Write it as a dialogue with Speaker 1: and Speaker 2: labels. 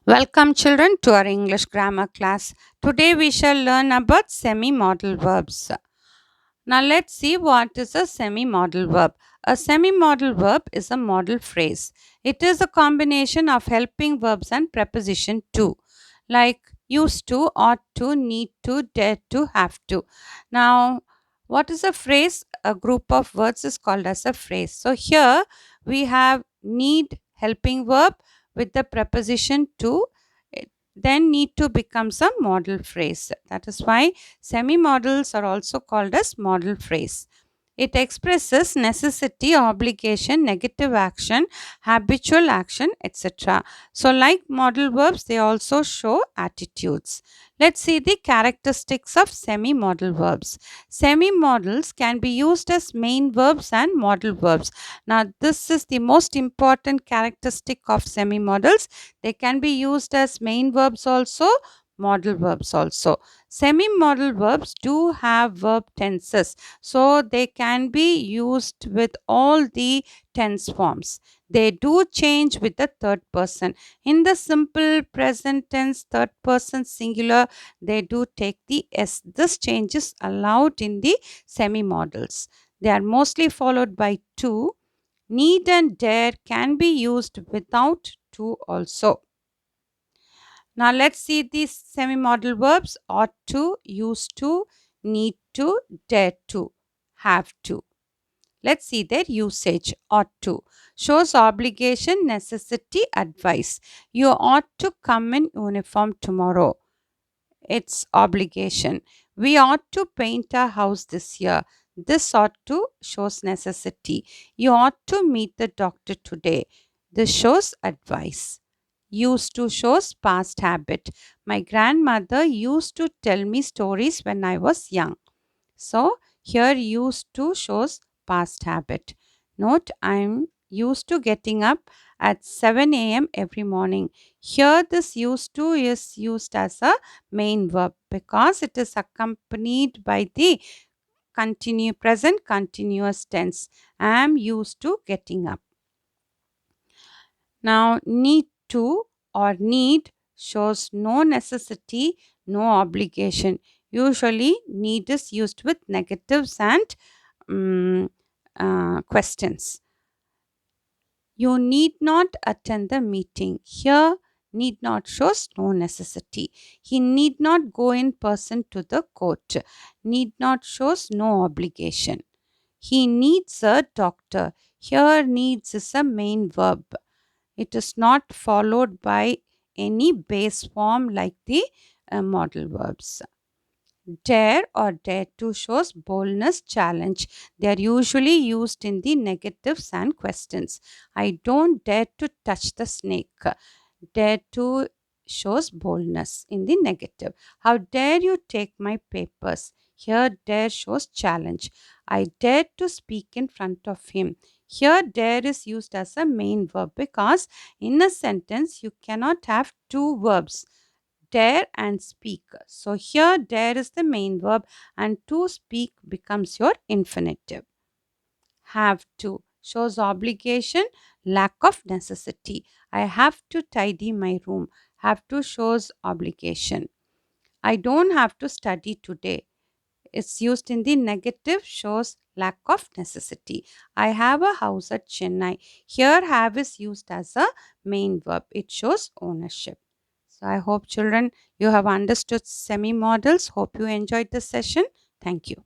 Speaker 1: Welcome children to our English grammar class. Today we shall learn about semi-modal verbs. Now let's see what is a semi-modal verb. A semi-modal verb is a modal phrase. It is a combination of helping verbs and preposition to, like used to, ought to, need to, dare to, have to. Now, what is a phrase? A group of words is called as a phrase. So here we have need helping verb with the preposition to. It then need to becomes a modal phrase. That is why semi-modals are also called as modal phrase. It expresses necessity, obligation, negative action, habitual action, etc. So, like modal verbs, they also show attitudes. Let's see the characteristics of semi modal verbs. Semi modals can be used as main verbs and modal verbs. Now, this is the most important characteristic of semi modals. They can be used as main verbs also, modal verbs also. Semi modal verbs do have verb tenses, so they can be used with all the tense forms. They do change with the third person. In the simple present tense, third person singular, they do take the s. This change is allowed in the semi modals. They are mostly followed by to. Need and dare can be used without to also. Now let's see these semi-modal verbs: ought to, used to, need to, dare to, have to. Let's see their usage. Ought to shows obligation, necessity, advice. You ought to come in uniform tomorrow. It's obligation. We ought to paint our house this year. This ought to shows necessity. You ought to meet the doctor today. This shows advice. Used to shows past habit. My grandmother used to tell me stories when I was young. So here used to shows past habit. Note, I'm used to getting up at 7 a.m. every morning. Here this used to is used as a main verb because it is accompanied by the present continuous tense. I am used to getting up. Now, need to or need shows no necessity, no obligation. Usually, need is used with negatives and questions. You need not attend the meeting. Here, need not shows no necessity. He need not go in person to the court. Need not shows no obligation. He needs a doctor. Here, needs is a main verb. It is not followed by any base form like the modal verbs. Dare or dare to shows boldness, challenge. They are usually used in the negatives and questions. I don't dare to touch the snake. Dare to shows boldness in the negative. How dare you take my papers? Here, dare shows challenge. I dare to speak in front of him. Here, dare is used as a main verb because in a sentence you cannot have two verbs, dare and speak. So here dare is the main verb and to speak becomes your infinitive. Have to shows obligation, lack of necessity. I have to tidy my room. Have to shows obligation. I don't have to study today. It's used in the negative, shows lack of necessity. I have a house at Chennai. Here have is used as a main verb. It shows ownership. So I hope children you have understood semi models. Hope you enjoyed this session. Thank you.